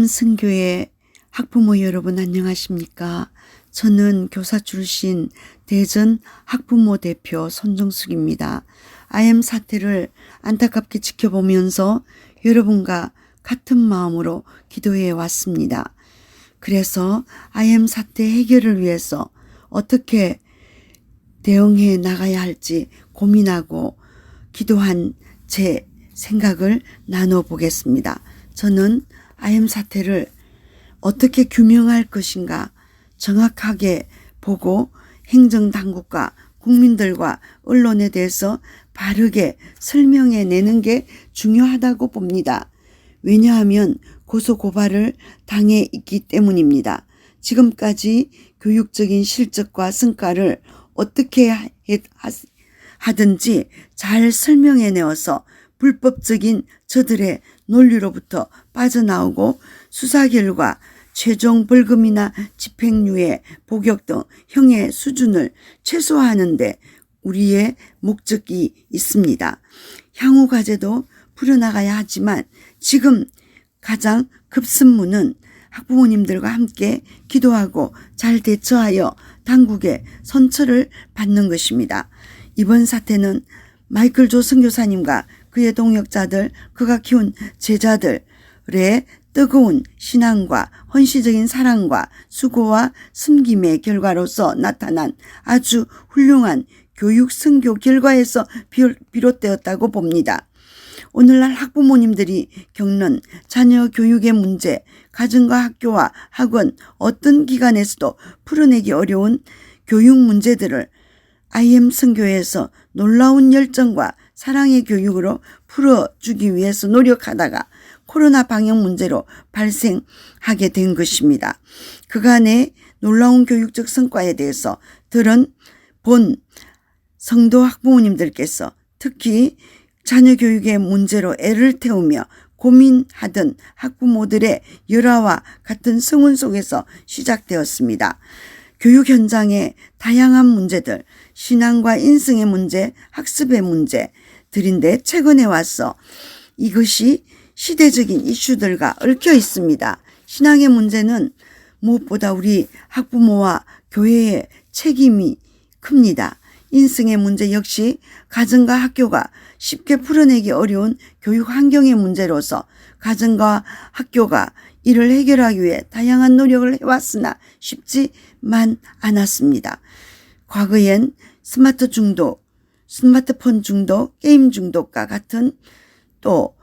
IM승교회 학부모 여러분 안녕하십니까? 저는 교사 출신 대전 학부모 대표 손정숙입니다. IM 사태를 안타깝게 지켜보면서 여러분과 같은 마음으로 기도해 왔습니다. 그래서 IM 사태 해결을 위해서 어떻게 대응해 나가야 할지 고민하고 기도한 제 생각을 나눠보겠습니다. 저는 IM 사태를 어떻게 규명할 것인가 정확하게 보고 행정당국과 국민들과 언론에 대해서 바르게 설명해 내는 게 중요하다고 봅니다. 왜냐하면 고소고발을 당해 있기 때문입니다. 지금까지 교육적인 실적과 성과를 어떻게 하든지 잘 설명해 내어서 불법적인 저들의 논리로부터 빠져나오고 수사 결과 최종 벌금이나 집행유예, 복역 등 형의 수준을 최소화하는 데 우리의 목적이 있습니다. 향후 과제도 풀어나가야 하지만 지금 가장 급선무는 학부모님들과 함께 기도하고 잘 대처하여 당국의 선처를 받는 것입니다. 이번 사태는 마이클 조 선교사님과 그의 동역자들, 그가 키운 제자들의 뜨거운 신앙과 헌신적인 사랑과 수고와 섬김의 결과로서 나타난 아주 훌륭한 교육 선교 결과에서 비롯되었다고 봅니다. 오늘날 학부모님들이 겪는 자녀 교육의 문제, 가정과 학교와 학원 어떤 기관에서도 풀어내기 어려운 교육 문제들을 IM 선교회에서 놀라운 열정과 사랑의 교육으로 풀어주기 위해서 노력하다가 코로나 방역 문제로 발생하게 된 것입니다. 그간의 놀라운 교육적 성과에 대해서 본 성도 학부모님들께서 특히 자녀 교육의 문제로 애를 태우며 고민하던 학부모들의 열화와 같은 성원 속에서 시작되었습니다. 교육 현장의 다양한 문제들, 신앙과 인성의 문제, 학습의 문제들인데 최근에 와서 이것이 시대적인 이슈들과 얽혀 있습니다. 신앙의 문제는 무엇보다 우리 학부모와 교회의 책임이 큽니다. 인성의 문제 역시 가정과 학교가 쉽게 풀어내기 어려운 교육 환경의 문제로서 가정과 학교가 이를 해결하기 위해 다양한 노력을 해왔으나 쉽지만 않았습니다. 과거엔 스마트폰 중독, 게임 중독과 같은 또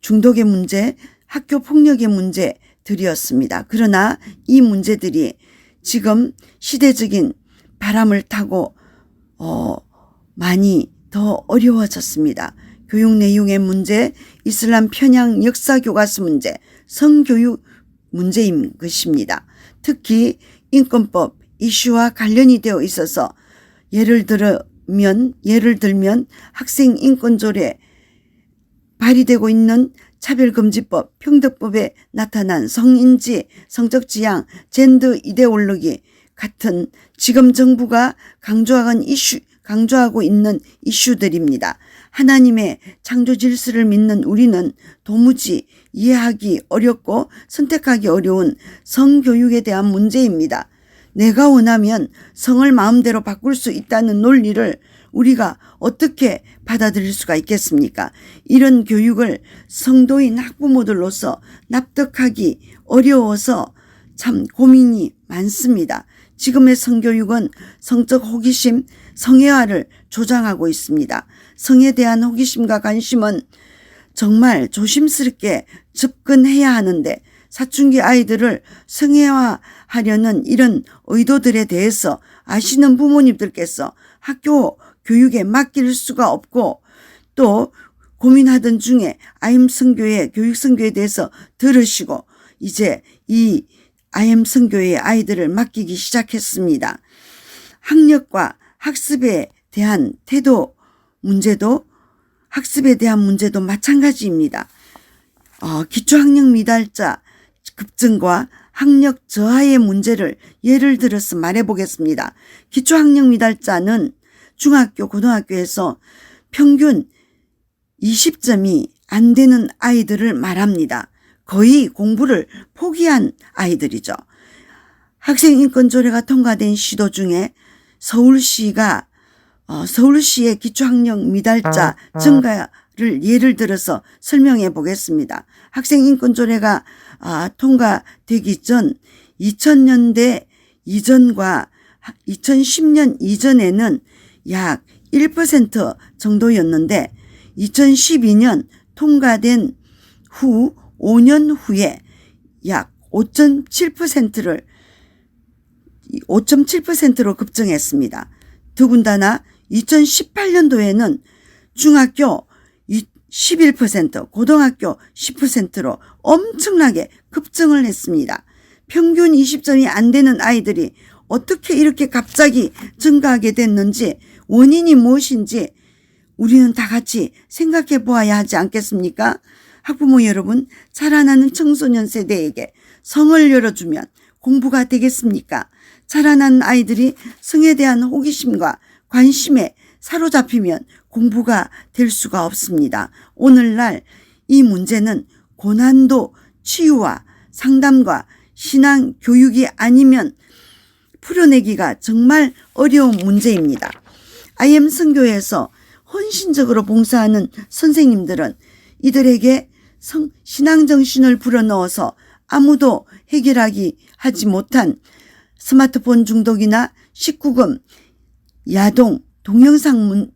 중독의 문제, 학교 폭력의 문제들이었습니다. 그러나 이 문제들이 지금 시대적인 바람을 타고 많이 더 어려워졌습니다. 교육 내용의 문제, 이슬람 편향 역사 교과서 문제, 성교육 문제인 것입니다. 특히 인권법 이슈와 관련이 되어 있어서 예를 들면 학생 인권조례 발의되고 있는 차별금지법, 평등법에 나타난 성인지, 성적지향, 젠더 이데올로기 같은 지금 정부가 강조하고 있는 이슈들입니다. 하나님의 창조 질서를 믿는 우리는 도무지 이해하기 어렵고 선택하기 어려운 성교육에 대한 문제입니다. 내가 원하면 성을 마음대로 바꿀 수 있다는 논리를 우리가 어떻게 받아들일 수가 있겠습니까? 이런 교육을 성도인 학부모들로서 납득하기 어려워서 참 고민이 많습니다. 지금의 성교육은 성적 호기심, 성애화를 조장하고 있습니다. 성에 대한 호기심과 관심은 정말 조심스럽게 접근해야 하는데 사춘기 아이들을 성애화하려는 이런 의도들에 대해서 아시는 부모님들께서 학교 교육에 맡길 수가 없고 또 고민하던 중에 IM 선교회 교육 선교에 대해서 들으시고 이제 이 IM 선교회의 아이들을 맡기기 시작했습니다. 학력과 학습에 대한 태도 문제도 학습에 대한 문제도 마찬가지입니다. 기초학력 미달자 급증과 학력 저하의 문제를 예를 들어서 말해보겠습니다. 기초학력 미달자는 중학교, 고등학교에서 평균 20점이 안 되는 아이들을 말합니다. 거의 공부를 포기한 아이들이죠. 학생인권조례가 통과된 시도 중에 서울시가 서울시의 기초학력 미달자 증가를 예를 들어서 설명해 보겠습니다. 학생인권조례가 통과되기 전 2000년대 이전과 2010년 이전에는 약 1% 정도였는데 2012년 통과된 후 5년 후에 약 5.7%로 급증했습니다. 더군다나 2018년도에는 중학교 11%, 고등학교 10%로 엄청나게 급증을 했습니다. 평균 20점이 안 되는 아이들이 어떻게 이렇게 갑자기 증가하게 됐는지 원인이 무엇인지 우리는 다 같이 생각해 보아야 하지 않겠습니까? 학부모 여러분, 자라나는 청소년 세대에게 성을 열어주면 공부가 되겠습니까? 자라나는 아이들이 성에 대한 호기심과 관심에 사로잡히면 공부가 될 수가 없습니다. 오늘날 이 문제는 고난도 치유와 상담과 신앙 교육이 아니면 풀어내기가 정말 어려운 문제입니다. IM 선교에서 헌신적으로 봉사하는 선생님들은 이들에게 신앙정신을 불어넣어서 아무도 하지 못한 스마트폰 중독이나 19금, 야동, 동영상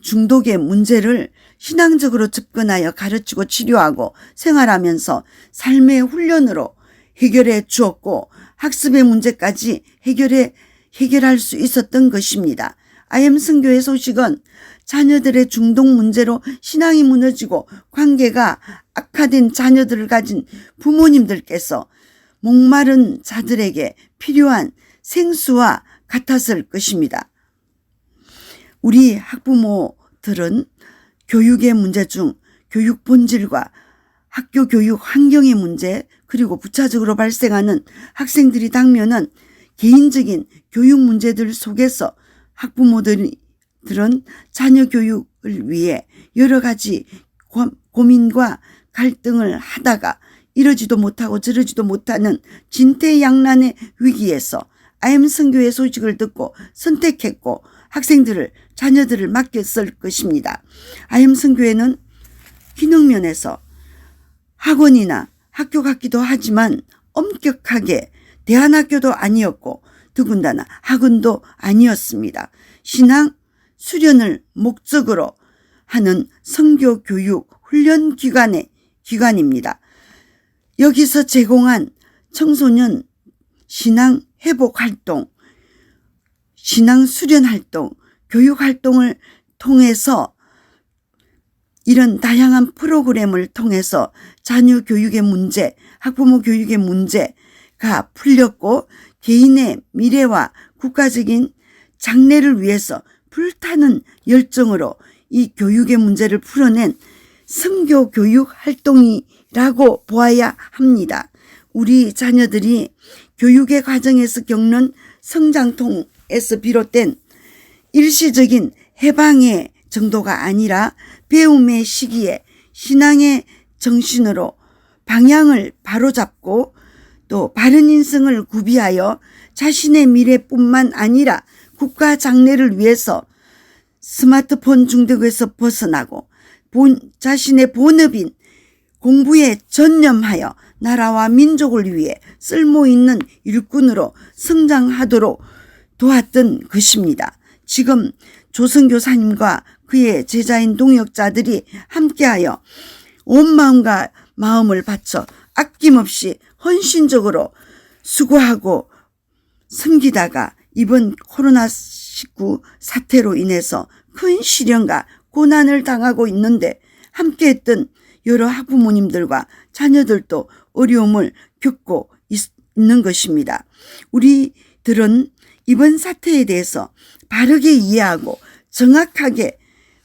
중독의 문제를 신앙적으로 접근하여 가르치고 치료하고 생활하면서 삶의 훈련으로 해결해 주었고 학습의 문제까지 해결할 수 있었던 것입니다. IM 선교의 소식은 자녀들의 중독 문제로 신앙이 무너지고 관계가 악화된 자녀들을 가진 부모님들께서 목마른 자들에게 필요한 생수와 같았을 것입니다. 우리 학부모들은 교육의 문제 중 교육 본질과 학교 교육 환경의 문제 그리고 부차적으로 발생하는 학생들이 당면한 개인적인 교육 문제들 속에서 학부모들은 자녀 교육을 위해 여러 가지 고민과 갈등을 하다가 이러지도 못하고 저러지도 못하는 진퇴양난의 위기에서 IM 선교의 소식을 듣고 선택했고 자녀들을 맡겼을 것입니다. IM 선교회는 기능면에서 학원이나 학교 같기도 하지만 엄격하게 대안학교도 아니었고 더군다나 학원도 아니었습니다. 신앙 수련을 목적으로 하는 선교 교육 훈련 기관입니다. 여기서 제공한 청소년 신앙 회복 활동, 신앙 수련 활동, 교육 활동을 통해서 이런 다양한 프로그램을 통해서 자녀 교육의 문제, 학부모 교육의 문제가 풀렸고 개인의 미래와 국가적인 장래를 위해서 불타는 열정으로 이 교육의 문제를 풀어낸 선교 교육 활동이라고 보아야 합니다. 우리 자녀들이 교육의 과정에서 겪는 성장통에서 비롯된 일시적인 해방의 정도가 아니라 배움의 시기에 신앙의 정신으로 방향을 바로잡고 또 바른 인생을 구비하여 자신의 미래뿐만 아니라 국가 장래를 위해서 스마트폰 중독에서 벗어나고 자신의 본업인 공부에 전념하여 나라와 민족을 위해 쓸모있는 일꾼으로 성장하도록 도왔던 것입니다. 지금 조선교사님과 그의 제자인 동역자들이 함께하여 온 마음과 마음을 바쳐 아낌없이 헌신적으로 수고하고 섬기다가 이번 코로나19 사태로 인해서 큰 시련과 고난을 당하고 있는데 함께했던 여러 학부모님들과 자녀들도 어려움을 겪고 있는 것입니다. 우리들은 이번 사태에 대해서 바르게 이해하고 정확하게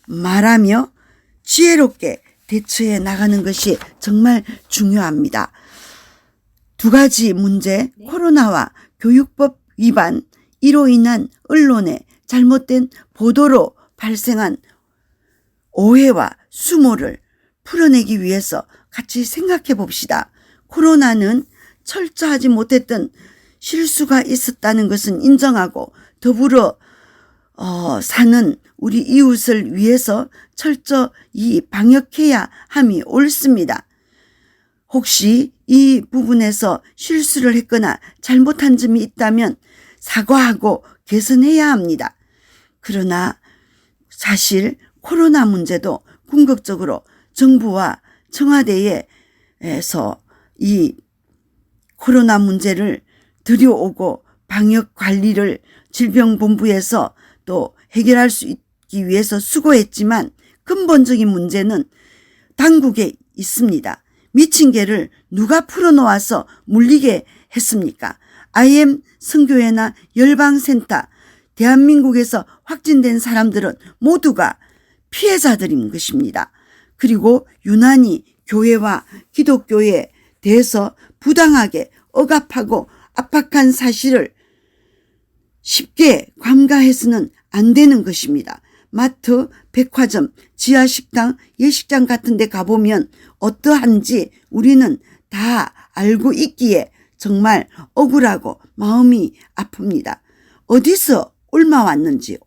말하며 지혜롭게 대처해 나가는 것이 정말 중요합니다. 두 가지 문제, 코로나와 교육법 위반, 이로 인한 언론의 잘못된 보도로 발생한 오해와 수모를 풀어내기 위해서 같이 생각해 봅시다. 코로나는 철저하지 못했던 실수가 있었다는 것은 인정하고 더불어 사는 우리 이웃을 위해서 철저히 방역해야 함이 옳습니다. 혹시 이 부분에서 실수를 했거나 잘못한 점이 있다면 사과하고 개선해야 합니다. 그러나 사실 코로나 문제도 궁극적으로 정부와 청와대에서 이 코로나 문제를 들여오고 방역 관리를 질병본부에서 또 해결할 수 있기 위해서 수고했지만 근본적인 문제는 당국에 있습니다. 미친 개를 누가 풀어놓아서 물리게 했습니까? IM 선교회나 열방센터, 대한민국에서 확진된 사람들은 모두가 피해자들인 것입니다. 그리고 유난히 교회와 기독교에 대해서 부당하게 억압하고 압박한 사실을 쉽게 관가해서는 안 되는 것입니다. 마트, 백화점, 지하식당, 예식장 같은 데 가보면 어떠한지 우리는 다 알고 있기에 정말 억울하고 마음이 아픕니다. 어디서 옮겨왔는지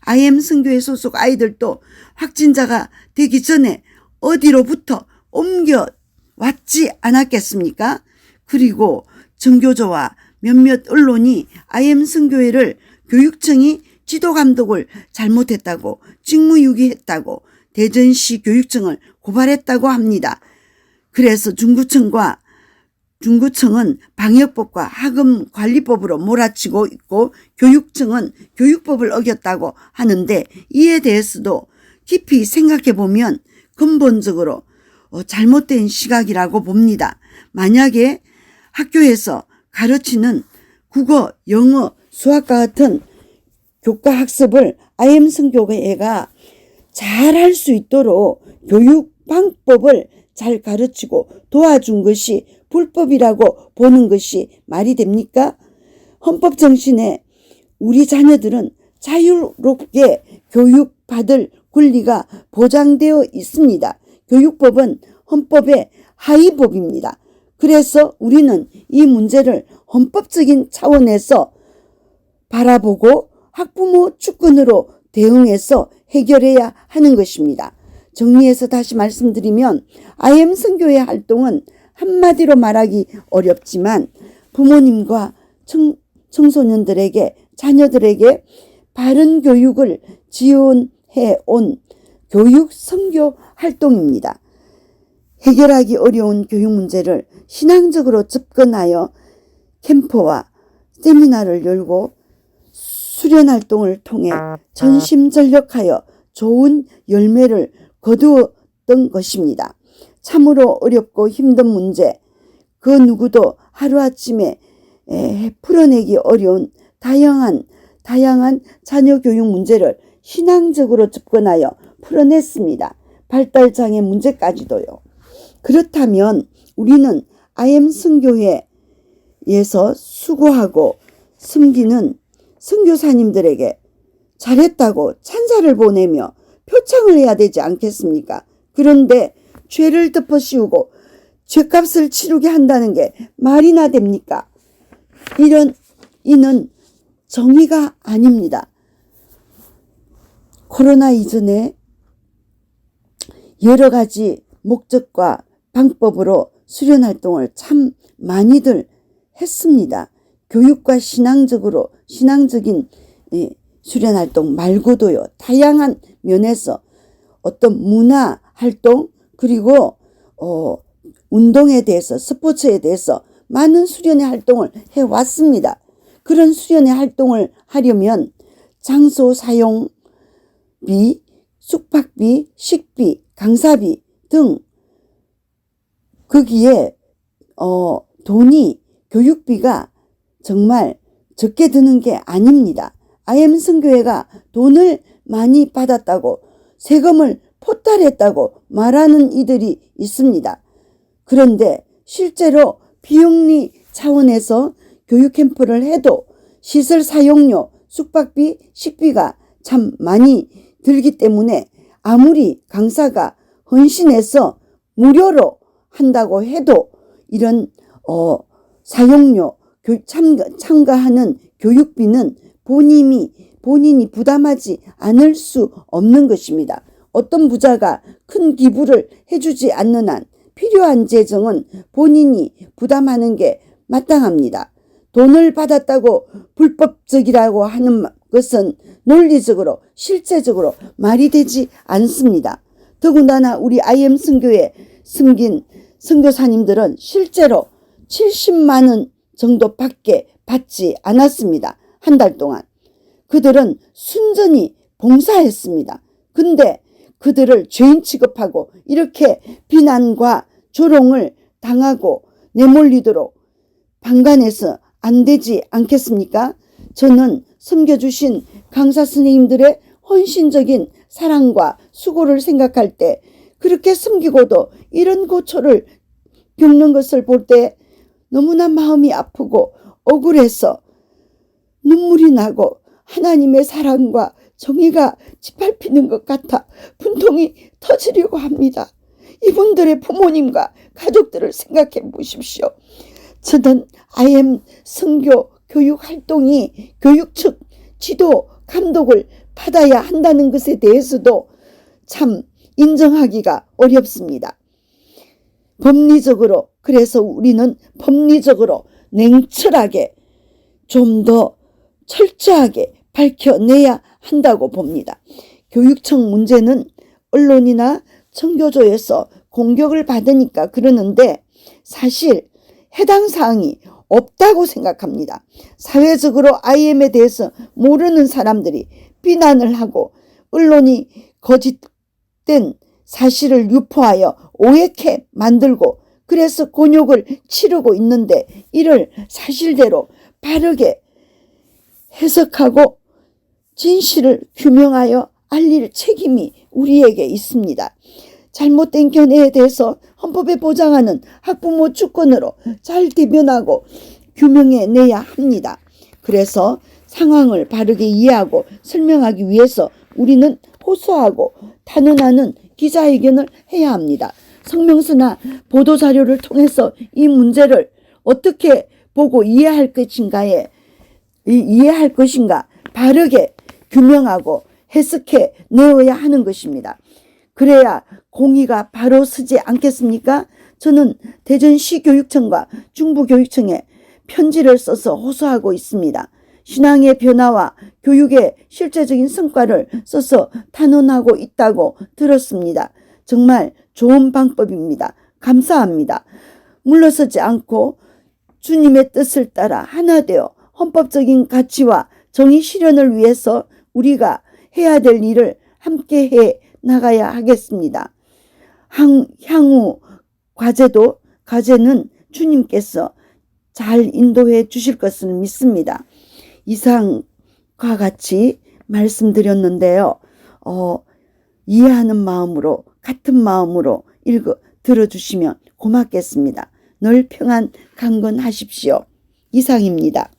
IM 선교회 소속 아이들도 확진자가 되기 전에 어디로부터 옮겨왔지 않았겠습니까? 그리고 정교조와 몇몇 언론이 IM 선교회를 교육청이 지도감독을 잘못했다고 직무유기했다고 대전시 교육청을 고발했다고 합니다. 그래서 중구청은 방역법과 학음관리법으로 몰아치고 있고 교육청은 교육법을 어겼다고 하는데 이에 대해서도 깊이 생각해 보면 근본적으로 잘못된 시각이라고 봅니다. 만약에 학교에서 가르치는 국어, 영어, 수학과 같은 교과 학습을 IM 선교회가 잘할 수 있도록 교육 방법을 잘 가르치고 도와준 것이 불법이라고 보는 것이 말이 됩니까? 헌법 정신에 우리 자녀들은 자유롭게 교육받을 권리가 보장되어 있습니다. 교육법은 헌법의 하위법입니다. 그래서 우리는 이 문제를 헌법적인 차원에서 바라보고 학부모 주권으로 대응해서 해결해야 하는 것입니다. 정리해서 다시 말씀드리면 IM 선교회 활동은 한마디로 말하기 어렵지만 부모님과 청소년들에게 자녀들에게 바른 교육을 지원해 온 교육 선교 활동입니다. 해결하기 어려운 교육 문제를 신앙적으로 접근하여 캠프와 세미나를 열고 수련활동을 통해 전심전력하여 좋은 열매를 거두었던 것입니다. 참으로 어렵고 힘든 문제, 그 누구도 하루아침에 풀어내기 어려운 다양한 자녀 교육 문제를 신앙적으로 접근하여 풀어냈습니다. 발달장애 문제까지도요. 그렇다면 우리는 IM 선교회에서 수고하고 섬기는 선교사님들에게 잘했다고 찬사를 보내며 표창을 해야 되지 않겠습니까? 그런데 죄를 덮어씌우고 죄값을 치르게 한다는 게 말이나 됩니까? 이는 정의가 아닙니다. 코로나 이전에 여러 가지 목적과 방법으로 수련활동을 참 많이들 했습니다. 교육과 신앙적인 수련활동 말고도요. 다양한 면에서 어떤 문화활동 그리고 운동에 대해서 스포츠에 대해서 많은 수련의 활동을 해왔습니다. 그런 수련의 활동을 하려면 장소 사용비, 숙박비, 식비, 강사비 등 거기에 돈이 교육비가 정말 적게 드는 게 아닙니다. IM 선교회가 돈을 많이 받았다고 세금을 포탈했다고 말하는 이들이 있습니다. 그런데 실제로 비영리 차원에서 교육 캠프를 해도 시설 사용료, 숙박비, 식비가 참 많이 들기 때문에 아무리 강사가 헌신해서 무료로 한다고 해도 이런 사용료 참가하는 교육비는 본인이 부담하지 않을 수 없는 것입니다. 어떤 부자가 큰 기부를 해주지 않는 한 필요한 재정은 본인이 부담하는 게 마땅합니다. 돈을 받았다고 불법적이라고 하는 것은 논리적으로 실제적으로 말이 되지 않습니다. 더군다나 우리 IM 선교에 섬긴 선교사님들은 실제로 70만 원 정도밖에 받지 않았습니다. 한 달 동안. 그들은 순전히 봉사했습니다. 근데 그들을 죄인 취급하고 이렇게 비난과 조롱을 당하고 내몰리도록 방관해서 안 되지 않겠습니까? 저는 섬겨주신 강사 선생님들의 헌신적인 사랑과 수고를 생각할 때 그렇게 섬기고도 이런 고초를 겪는 것을 볼 때 너무나 마음이 아프고 억울해서 눈물이 나고 하나님의 사랑과 정의가 짓밟히는 것 같아 분통이 터지려고 합니다. 이분들의 부모님과 가족들을 생각해 보십시오. 저는 IM 선교 교육 활동이 교육 측 지도 감독을 받아야 한다는 것에 대해서도 참 인정하기가 어렵습니다. 법리적으로, 그래서 우리는 법리적으로 냉철하게 좀 더 철저하게 밝혀내야 한다고 봅니다. 교육청 문제는 언론이나 청교조에서 공격을 받으니까 그러는데 사실 해당 사항이 없다고 생각합니다. 사회적으로 IM에 대해서 모르는 사람들이 비난을 하고 언론이 거짓된 사실을 유포하여 오해케 만들고 그래서 곤욕을 치르고 있는데 이를 사실대로 바르게 해석하고 진실을 규명하여 알릴 책임이 우리에게 있습니다. 잘못된 견해에 대해서 헌법에 보장하는 학부모 주권으로 잘 대변하고 규명해내야 합니다. 그래서 상황을 바르게 이해하고 설명하기 위해서 우리는 호소하고 탄원하는 기자회견을 해야 합니다. 성명서나 보도자료를 통해서 이 문제를 어떻게 보고 이해할 것인가 바르게 규명하고 해석해 내어야 하는 것입니다. 그래야 공의가 바로 서지 않겠습니까? 저는 대전시 교육청과 중부교육청에 편지를 써서 호소하고 있습니다. 신앙의 변화와 교육의 실제적인 성과를 써서 탄원하고 있다고 들었습니다. 정말 좋은 방법입니다. 감사합니다. 물러서지 않고 주님의 뜻을 따라 하나 되어 헌법적인 가치와 정의 실현을 위해서 우리가 해야 될 일을 함께 해 나가야 하겠습니다. 향후 과제는 주님께서 잘 인도해 주실 것을 믿습니다. 이상과 같이 말씀드렸는데요. 이해하는 마음으로 같은 마음으로 들어주시면 고맙겠습니다. 늘 평안 강건하십시오. 이상입니다.